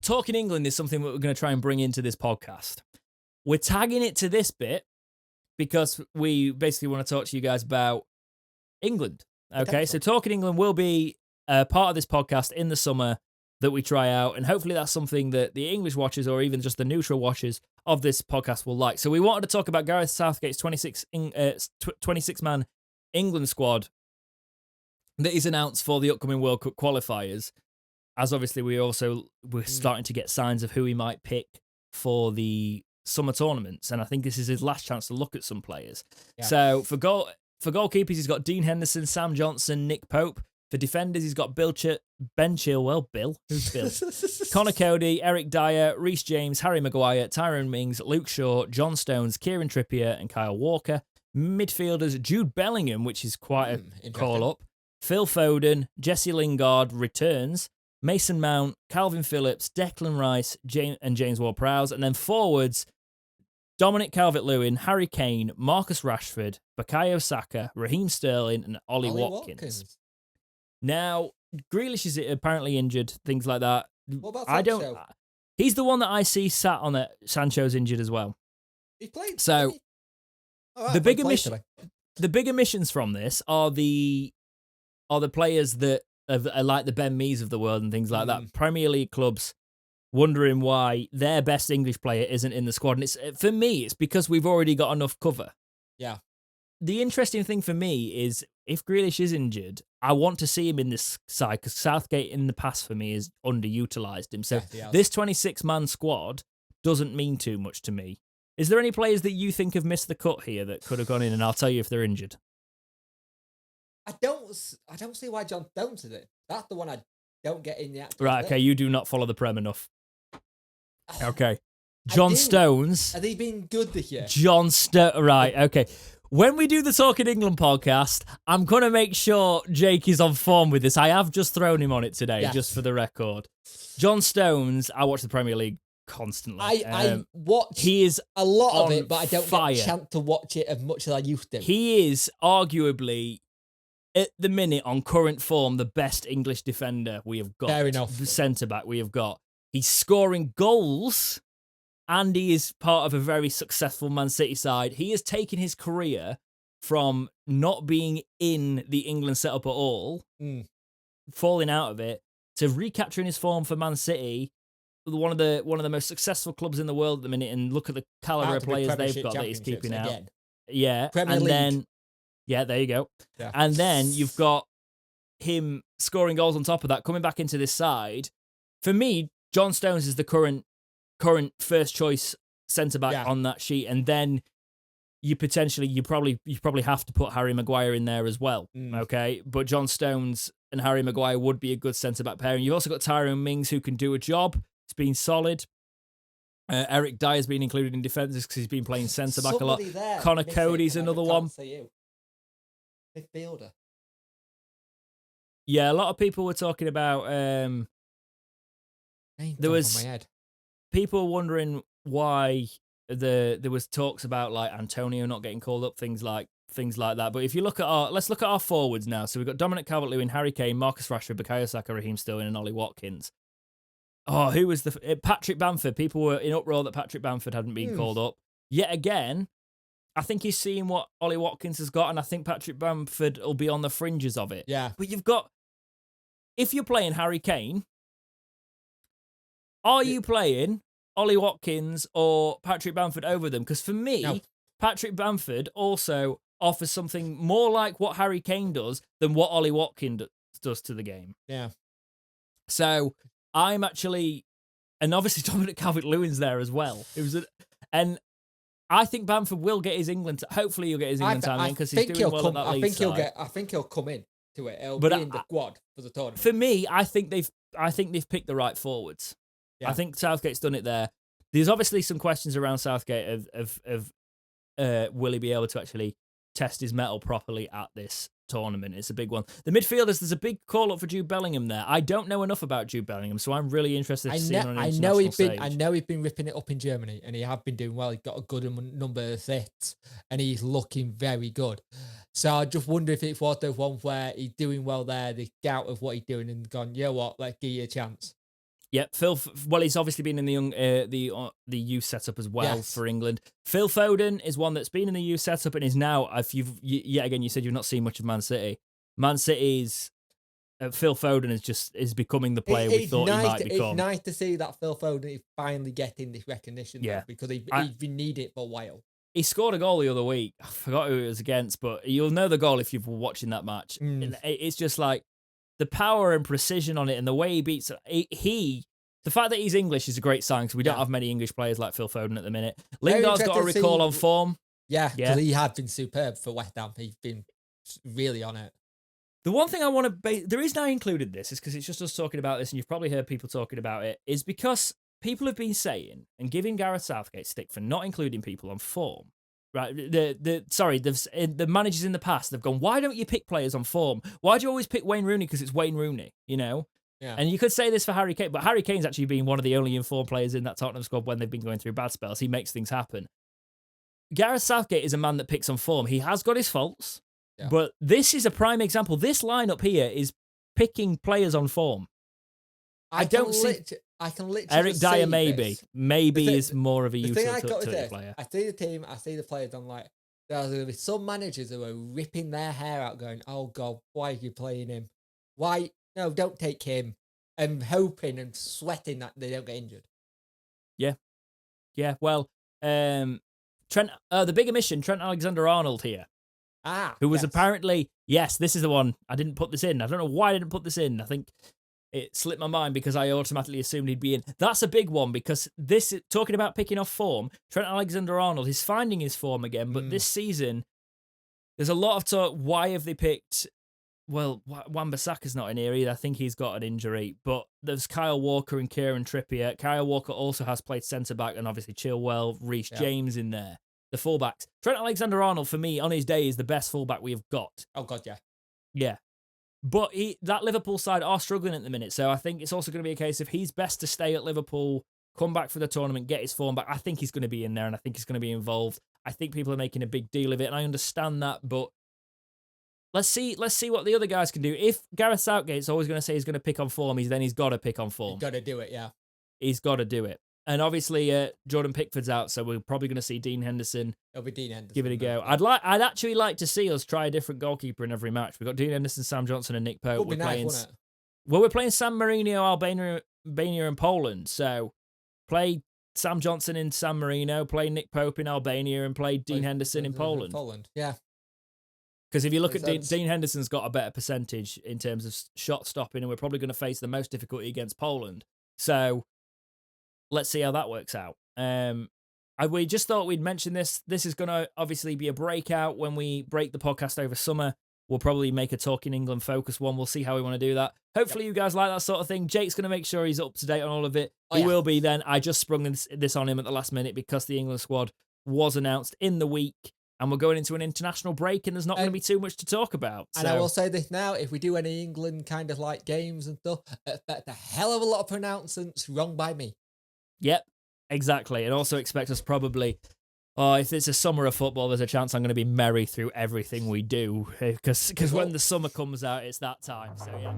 Talking England is something that we're going to try and bring into this podcast. We're tagging it to this bit because we basically want to talk to you guys about England. Okay, so Talking England will be part of this podcast in the summer that we try out, and hopefully that's something that the English watchers or even just the neutral watchers of this podcast will like. So we wanted to talk about Gareth Southgate's 26-man England squad that is announced for the upcoming World Cup qualifiers, as obviously we're starting to get signs of who he might pick for the summer tournaments, and I think this is his last chance to look at some players. Yeah. So for goalkeepers, he's got Dean Henderson, Sam Johnson, Nick Pope. For defenders, he's got Ben Chilwell. Bill? Who's Bill? Connor Cody, Eric Dyer, Reece James, Harry Maguire, Tyrone Mings, Luke Shaw, John Stones, Kieran Trippier, and Kyle Walker. Midfielders, Jude Bellingham, which is quite a call-up. Phil Foden, Jesse Lingard returns. Mason Mount, Calvin Phillips, Declan Rice, and James Ward-Prowse. And then forwards, Dominic Calvert-Lewin, Harry Kane, Marcus Rashford, Bukayo Saka, Raheem Sterling, and Ollie Watkins. Now, Grealish is apparently injured, things like that. What about Sancho? He's the one that I see sat on it. Sancho's injured as well. He played. So, the big omissions from this are the players that are like the Ben Mees of the world and things like that. Premier League clubs wondering why their best English player isn't in the squad. And for me, it's because we've already got enough cover. Yeah. The interesting thing for me is if Grealish is injured, I want to see him in this side because Southgate in the past for me has underutilised him. So this 26-man squad doesn't mean too much to me. Is there any players that you think have missed the cut here that could have gone in? And I'll tell you if they're injured. I don't see why John Stones is it. That's the one I don't get in the actual Right, okay, you do not follow the Prem enough. Okay. John Stones. Have they been good this year? Right, okay. When we do the Talking England podcast, I'm going to make sure Jake is on form with this. I have just thrown him on it today, just for the record. John Stones, I watch the Premier League constantly. I watch a lot of it, but I don't get a chance to watch it as much as I used to. He is arguably, at the minute, on current form, the best English defender we have got. Fair enough. Centre-back we have got. He's scoring goals, and he is part of a very successful Man City side. He has taken his career from not being in the England setup at all, falling out of it, to recapturing his form for Man City, one of the most successful clubs in the world at the minute, and look at the calibre of players they've got that he's keeping out. Yeah, Premier League. Then, there you go. Yeah. And then you've got him scoring goals on top of that, coming back into this side. For me, John Stones is the current first choice centre back on that sheet, and then you probably have to put Harry Maguire in there as well. Okay, but John Stones and Harry Maguire would be a good centre back pairing. You've also got Tyrone Mings who can do a job. It's been solid. Eric Dyer's been included in defences because he's been playing centre back a lot. Connor Cody's another one. Midfielder. Yeah, a lot of people were talking about. There was people wondering why there was talks about like Antonio not getting called up, things like that. But if you let's look at our forwards now. So we've got Dominic Calvert-Lewin, Harry Kane, Marcus Rashford, Bukayo Saka, Raheem Sterling, and Ollie Watkins. Oh, who was Patrick Bamford? People were in uproar that Patrick Bamford hadn't been called up yet again. I think he's seeing what Ollie Watkins has got, and I think Patrick Bamford will be on the fringes of it. Yeah, but if you're playing Harry Kane. Are you playing Ollie Watkins or Patrick Bamford over them? Because for me, Patrick Bamford also offers something more like what Harry Kane does than what Ollie Watkins does to the game. Yeah. So I'm actually, and obviously Dominic Calvert-Lewin's there as well. And I think Bamford will get his England. Hopefully, he'll get his England time in because he's doing well at that league side. I think he'll come in to it. He'll be in the squad for the tournament. For me, I think they've picked the right forwards. Yeah. I think Southgate's done it there. There's obviously some questions around Southgate of will he be able to actually test his mettle properly at this tournament? It's a big one. The midfielders, there's a big call up for Jude Bellingham there. I don't know enough about Jude Bellingham, so I'm really interested to see him on an international stage. I know he's been ripping it up in Germany, and he has been doing well. He's got a good number of assists, and he's looking very good. So I just wonder if it's one of those ones where he's doing well there, the doubt of what he's doing, and gone, you know what, let's give you a chance. Yeah, well, he's obviously been in the young, the youth setup as well Yes. for England. Phil Foden is one that's been in the youth setup and is now. If yet again, you said you've not seen much of Man City. Man City's Phil Foden is becoming the player we thought he might become. It's nice to see that Phil Foden is finally getting this recognition, though, because he's been needing it for a while. He scored a goal the other week. I forgot who it was against, but you'll know the goal if you've been watching that match. And it's just like the power and precision on it, and the way he beats the fact that he's English is a great sign because we don't have many English players like Phil Foden at the minute. Lingard's got a recall on form. Yeah, because he had been superb for West Ham. He's been really on it. The one thing I want to the reason I included this is because it's just us talking about this, and you've probably heard people talking about it, is because people have been saying and giving Gareth Southgate stick for not including people on form. Right, the managers in the past, they've gone, why don't you pick players on form? Why do you always pick Wayne Rooney? Because it's Wayne Rooney, you know? Yeah. And you could say this for Harry Kane, but Harry Kane's actually been one of the only informed players in that Tottenham squad when they've been going through bad spells. He makes things happen. Gareth Southgate is a man that picks on form. He has got his faults, but this is a prime example. This lineup here is picking players on form. I can literally Eric Dyer maybe is more of a utility player. I see the team, I see the players. I'm like, there's going to be some managers who are ripping their hair out, going, "Oh God, why are you playing him? Why? No, don't take him." And hoping and sweating that they don't get injured. Yeah. Well, Trent, the big omission, Trent Alexander-Arnold here. Who was apparently, this is the one. I didn't put this in. I don't know why I didn't put this in. I think it slipped my mind because I automatically assumed he'd be in. That's a big one because talking about picking off form, Trent Alexander-Arnold is finding his form again, but this season, there's a lot of talk. Why have they picked, Wan-Bissaka's not in here either. I think he's got an injury, but there's Kyle Walker and Kieran Trippier. Kyle Walker also has played centre-back and obviously Chilwell, Reece James in there. The fullbacks. Trent Alexander-Arnold, for me, on his day, is the best fullback we have got. Oh, God, yeah. Yeah. But that Liverpool side are struggling at the minute, so I think it's also going to be a case of he's best to stay at Liverpool, come back for the tournament, get his form back. I think he's going to be in there, and I think he's going to be involved. I think people are making a big deal of it, and I understand that, but let's see what the other guys can do. If Gareth Southgate's always going to say he's going to pick on form, then he's got to pick on form. He's got to do it, yeah. He's got to do it. And obviously, Jordan Pickford's out, so we're probably going to see Dean Henderson. It'll be Dean Henderson. Give it a go. I'd actually like to see us try a different goalkeeper in every match. We've got Dean Henderson, Sam Johnson, and Nick Pope. Would be nice, wouldn't it? Well, we're playing San Marino, Albania, and Poland. So play Sam Johnson in San Marino, play Nick Pope in Albania, and play Dean Henderson in Poland. Yeah. Because if you look at Dean Henderson's got a better percentage in terms of shot stopping, and we're probably going to face the most difficulty against Poland. So let's see how that works out. We just thought we'd mention this. This is going to obviously be a breakout when we break the podcast over summer. We'll probably make a Talking England focus one. We'll see how we want to do that. Hopefully you guys like that sort of thing. Jake's going to make sure he's up to date on all of it. He will be then. I just sprung this on him at the last minute because the England squad was announced in the week. And we're going into an international break, and there's not going to be too much to talk about. And I will say this now, if we do any England kind of like games and stuff, expect a hell of a lot of pronouncements wrong by me. Yep, exactly. And also expect us probably, if it's a summer of football, there's a chance I'm going to be merry through everything we do. Because when the summer comes out, it's that time. So, yeah.